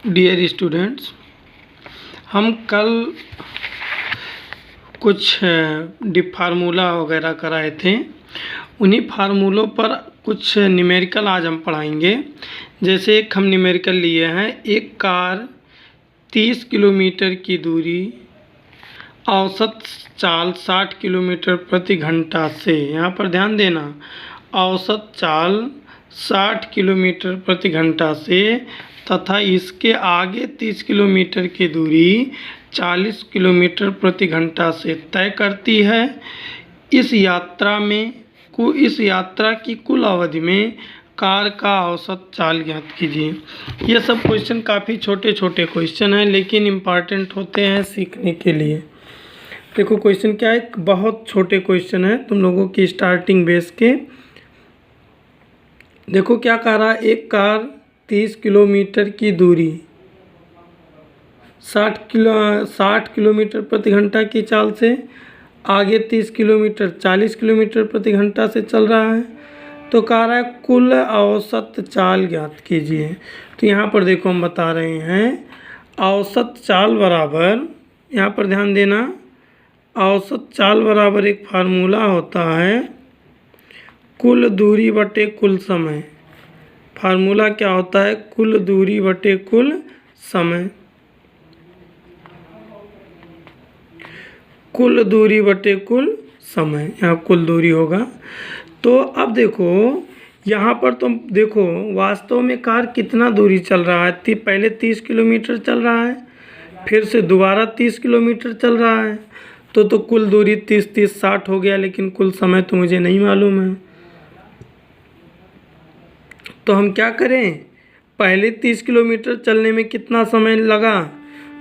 Dear students, हम कल कुछ डिप फार्मूला वगैरह कराए थे। उन्हीं फार्मूलों पर कुछ न्यूमेरिकल आज हम पढ़ाएंगे। जैसे एक हम न्यूमेरिकल लिए हैं, एक कार 30 किलोमीटर की दूरी औसत चाल 60 किलोमीटर प्रति घंटा से, यहाँ पर ध्यान देना, औसत चाल 60 किलोमीटर प्रति घंटा से तथा इसके आगे 30 किलोमीटर की दूरी 40 किलोमीटर प्रति घंटा से तय करती है। इस यात्रा की कुल अवधि में कार का औसत चाल ज्ञात कीजिए। ये सब क्वेश्चन काफ़ी छोटे छोटे क्वेश्चन हैं, लेकिन इम्पॉर्टेंट होते हैं सीखने के लिए। देखो क्वेश्चन क्या है, बहुत छोटे क्वेश्चन है तुम लोगों की स्टार्टिंग बेस के। देखो क्या कह रहा है, एक कार 30 किलोमीटर की दूरी 60 किलोमीटर प्रति घंटा की चाल से आगे 30 किलोमीटर 40 किलोमीटर प्रति घंटा से चल रहा है। तो कह रहा है कुल औसत चाल ज्ञात कीजिए। तो यहाँ पर देखो हम बता रहे हैं, औसत चाल बराबर, यहाँ पर ध्यान देना, औसत चाल बराबर एक फार्मूला होता है कुल दूरी बटे कुल समय। फार्मूला क्या होता है, कुल दूरी बटे कुल समय। कुल दूरी बटे कुल समय, यहाँ कुल दूरी होगा। तो अब देखो यहाँ पर तुम देखो वास्तव में कार कितना दूरी चल रहा है। पहले 30 किलोमीटर चल रहा है, फिर से दोबारा 30 किलोमीटर चल रहा है। तो कुल दूरी 30 60 हो गया, लेकिन कुल समय तो मुझे नहीं मालूम है। तो हम क्या करें, पहले 30 किलोमीटर चलने में कितना समय लगा,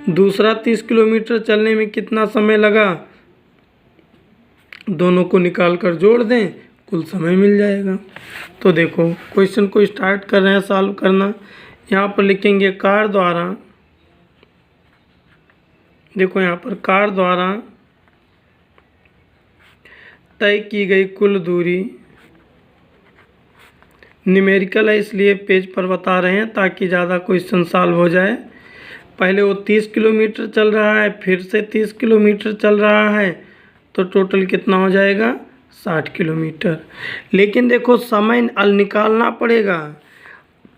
दूसरा 30 किलोमीटर चलने में कितना समय लगा, दोनों को निकाल कर जोड़ दें, कुल समय मिल जाएगा। तो देखो क्वेश्चन को स्टार्ट कर रहे हैं सॉल्व करना। यहाँ पर लिखेंगे कार द्वारा, देखो यहाँ पर कार द्वारा तय की गई कुल दूरी, न्यूमेरिकल है इसलिए पेज पर बता रहे हैं ताकि ज़्यादा क्वेश्चन सॉल्व हो जाए। पहले वो 30 किलोमीटर चल रहा है, फिर से 30 किलोमीटर चल रहा है, तो टोटल कितना हो जाएगा, 60 किलोमीटर। लेकिन देखो समय निकालना पड़ेगा।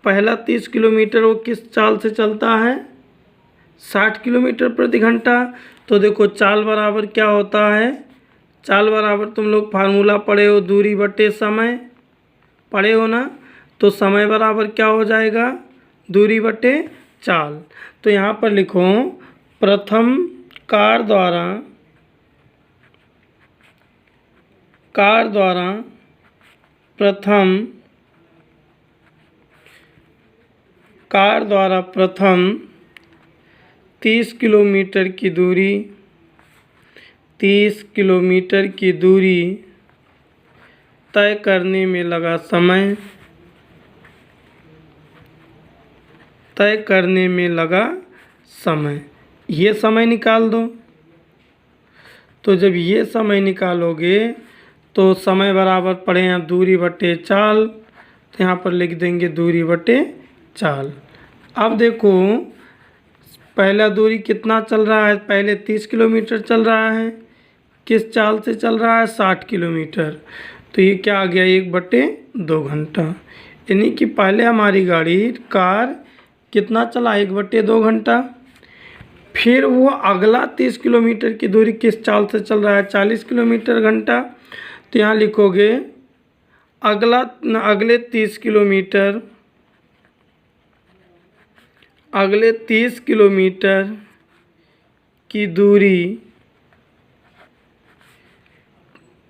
पहला 30 किलोमीटर वो किस चाल से चलता है, 60 किलोमीटर प्रति घंटा। तो देखो चाल बराबर क्या होता है, चाल बराबर तुम लोग फार्मूला पढ़े हो, दूरी बटे समय पढ़े हो ना। तो समय बराबर क्या हो जाएगा, दूरी बटे चाल। तो यहाँ पर लिखो, प्रथम कार द्वारा प्रथम 30 किलोमीटर की दूरी 30 किलोमीटर की दूरी तय करने में लगा समय, तय करने में लगा समय। ये समय निकाल दो। तो जब ये समय निकालोगे तो समय बराबर पड़े हैं दूरी बटे चाल, तो यहाँ पर लिख देंगे दूरी बटे चाल। अब देखो पहला दूरी कितना चल रहा है, पहले 30 किलोमीटर चल रहा है, किस चाल से चल रहा है, 60 किलोमीटर। तो ये क्या आ गया, 1/2 घंटा। यानी कि पहले हमारी कार कितना चला, 1/2 घंटा। फिर वो अगला 30 किलोमीटर की दूरी किस चाल से चल रहा है, 40 किलोमीटर घंटा। तो यहाँ लिखोगे अगले 30 किलोमीटर की दूरी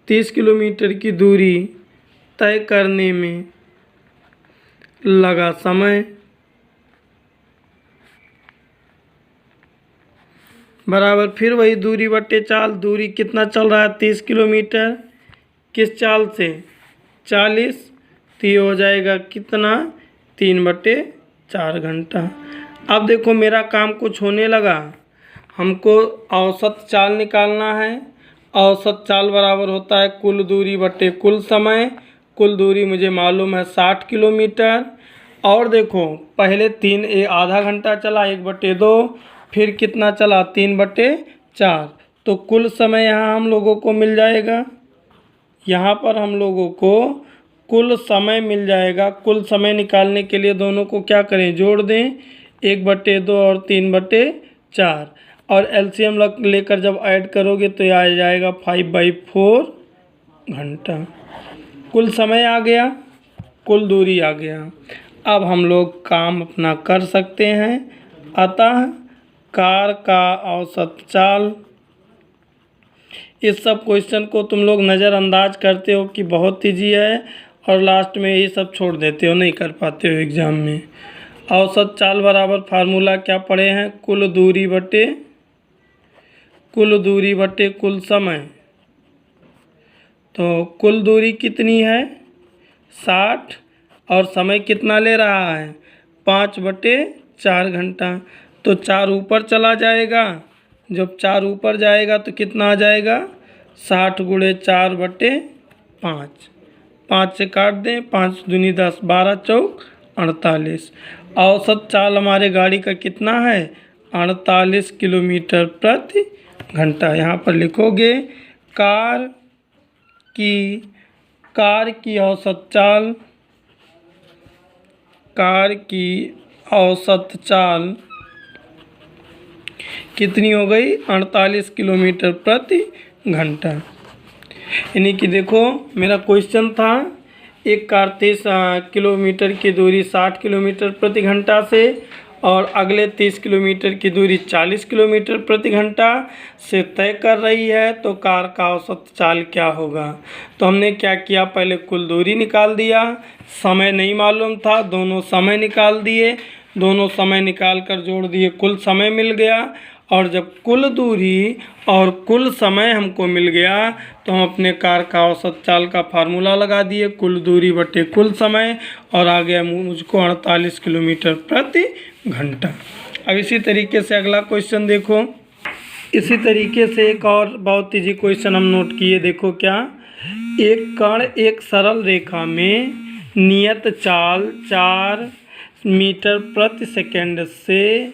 30 किलोमीटर की दूरी तय करने में लगा समय बराबर फिर वही दूरी बटे चाल। दूरी कितना चल रहा है, 30 किलोमीटर, किस चाल से, 40। तो ये हो जाएगा कितना, 3/4 घंटा। अब देखो मेरा काम कुछ होने लगा, हमको औसत चाल निकालना है। औसत चाल बराबर होता है कुल दूरी बटे कुल समय। कुल दूरी मुझे मालूम है 60 किलोमीटर, और देखो पहले आधा घंटा चला 1/2, फिर कितना चला 3/4, तो कुल समय यहाँ हम लोगों को मिल जाएगा। यहाँ पर हम लोगों को कुल समय मिल जाएगा। कुल समय निकालने के लिए दोनों को क्या करें, जोड़ दें, 1/2 और 3/4, और एलसीएम लेकर जब ऐड करोगे तो यह आ जाएगा 5/4 घंटा। कुल समय आ गया, कुल दूरी आ गया। अब हम लोग काम अपना कर सकते हैं। अतः कार का औसत चाल, इस सब क्वेश्चन को तुम लोग नज़रअंदाज करते हो कि बहुत ईजी है और लास्ट में ये सब छोड़ देते हो, नहीं कर पाते हो एग्ज़ाम में। औसत चाल बराबर फार्मूला क्या पढ़े हैं, कुल दूरी बटे कुल समय। तो कुल दूरी कितनी है 60, और समय कितना ले रहा है 5/4 घंटा। तो 4 ऊपर चला जाएगा, जब 4 ऊपर जाएगा तो कितना आ जाएगा 60 × 4/5, 5 से काट दें, 5 दूनी 10, 12 चौक 48। औसत चाल हमारे गाड़ी का कितना है 48 किलोमीटर प्रति घंटा। यहाँ पर लिखोगे कार की औसत चाल कितनी हो गई 48 किलोमीटर प्रति घंटा। यानी कि देखो मेरा क्वेश्चन था एक कार 30 किलोमीटर की दूरी 60 किलोमीटर प्रति घंटा से और अगले 30 किलोमीटर की दूरी 40 किलोमीटर प्रति घंटा से तय कर रही है, तो कार का औसत चाल क्या होगा। तो हमने क्या किया, पहले कुल दूरी निकाल दिया, समय नहीं मालूम था, दोनों समय निकाल दिए, दोनों समय निकाल कर जोड़ दिए, कुल समय मिल गया। और जब कुल दूरी और कुल समय हमको मिल गया तो हम अपने कार का औसत चाल का फार्मूला लगा दिए, कुल दूरी बटे कुल समय, और आ गया मुझको 48 किलोमीटर प्रति घंटा। अब इसी तरीके से अगला क्वेश्चन देखो। इसी तरीके से एक और बहुत ईजी क्वेश्चन हम नोट किए। देखो क्या, एक कण एक सरल रेखा में नियत चाल 4 मीटर प्रति सेकंड से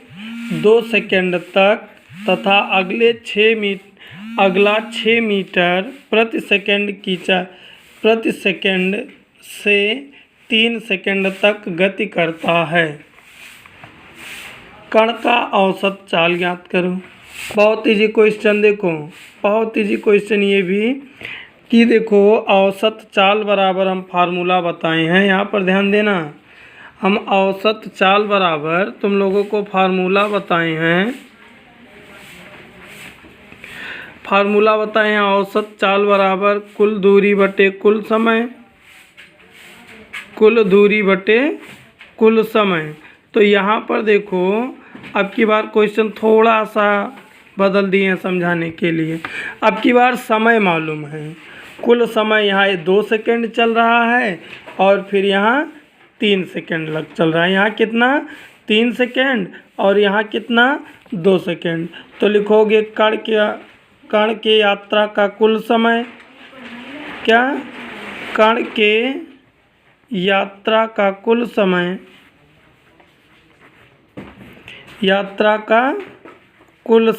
2 सेकंड तक तथा अगला 6 मीटर प्रति सेकंड से 3 सेकंड तक गति करता है। कण का औसत चाल ज्ञात करो। बहुत इजी क्वेश्चन, देखो बहुत इजी क्वेश्चन ये भी कि देखो औसत चाल बराबर हम फार्मूला बताए हैं, यहाँ पर ध्यान देना। हम औसत चाल बराबर तुम लोगों को फार्मूला बताए हैं, औसत चाल बराबर कुल दूरी बटे कुल समय, कुल समय। तो यहाँ पर देखो अब की बार क्वेश्चन थोड़ा सा बदल दिए हैं समझाने के लिए। अब की बार समय मालूम है, कुल समय यहाँ 2 सेकंड चल रहा है और फिर यहाँ 3 सेकंड चल रहा है। यहाँ कितना 3 सेकंड और यहाँ कितना 2 सेकंड। तो लिखोगे कण के यात्रा का कुल समय, क्या, कण के यात्रा का कुल समय, यात्रा का कुल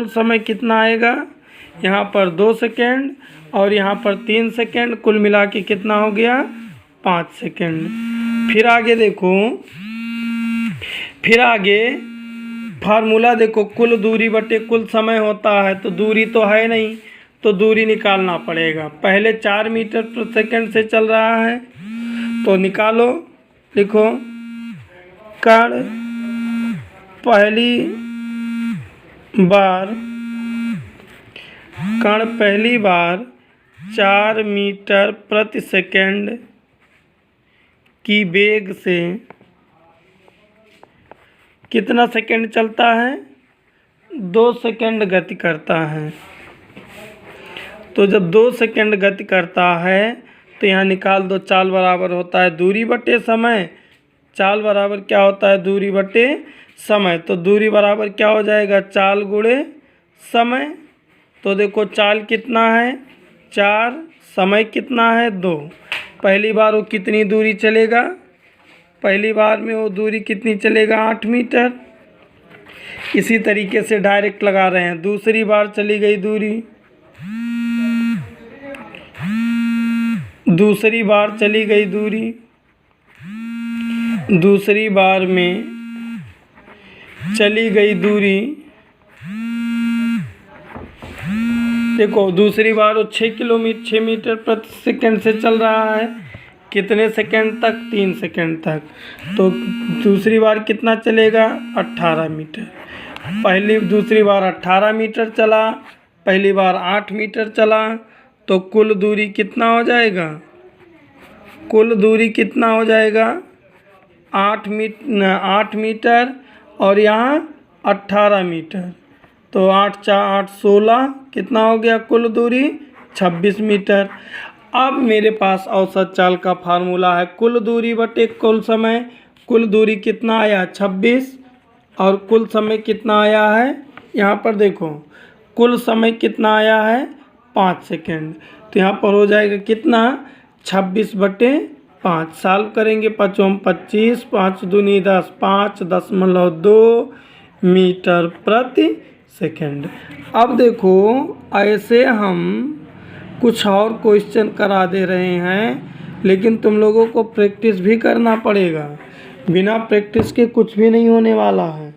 समय कितना आएगा, यहाँ पर 2 सेकंड और यहाँ पर 3 सेकंड, कुल मिला के कितना हो गया 5 सेकंड। फिर आगे देखो, फिर आगे फार्मूला देखो, कुल दूरी बटे कुल समय होता है, तो दूरी तो है नहीं, तो दूरी निकालना पड़ेगा। पहले 4 मीटर प्रति सेकंड से चल रहा है तो निकालो। लिखो कण पहली बार 4 मीटर प्रति सेकंड की वेग से कितना सेकंड चलता है 2 सेकंड गति करता है। तो जब 2 सेकंड गति करता है तो यहाँ निकाल दो, चाल बराबर होता है दूरी बटे समय, चाल बराबर क्या होता है दूरी बटे समय। तो दूरी बराबर क्या हो जाएगा चाल गुणे समय। तो देखो चाल कितना है 4, समय कितना है 2, पहली बार वो कितनी दूरी चलेगा, पहली बार में वो दूरी कितनी चलेगा, 8 मीटर। इसी तरीके से डायरेक्ट लगा रहे हैं। दूसरी बार चली गई दूरी, दूसरी बार चली गई दूरी, दूसरी बार में चली गई दूरी, देखो दूसरी बार वो 6 मीटर प्रति सेकंड से चल रहा है। कितने सेकंड तक, 3 सेकंड तक। तो दूसरी बार कितना चलेगा, 18 मीटर। दूसरी बार 18 मीटर चला, पहली बार 8 मीटर चला। तो कुल दूरी कितना हो जाएगा, कुल दूरी कितना हो जाएगा, 8 मीटर और यहाँ 18 मीटर। तो 8 4 8 16, कितना हो गया कुल दूरी, 26 मीटर। अब मेरे पास औसत चाल का फार्मूला है कुल दूरी बटे कुल समय। कुल दूरी कितना आया, 26, और कुल समय कितना आया है, यहाँ पर देखो कुल समय कितना आया है, 5 सेकेंड। तो यहाँ पर हो जाएगा कितना, 26/5। सॉल्व करेंगे, 5 25, 5 दूनी 10, 5.2 मीटर प्रति सेकेंड। अब देखो ऐसे हम कुछ और क्वेश्चन करा दे रहे हैं, लेकिन तुम लोगों को प्रैक्टिस भी करना पड़ेगा। बिना प्रैक्टिस के कुछ भी नहीं होने वाला है।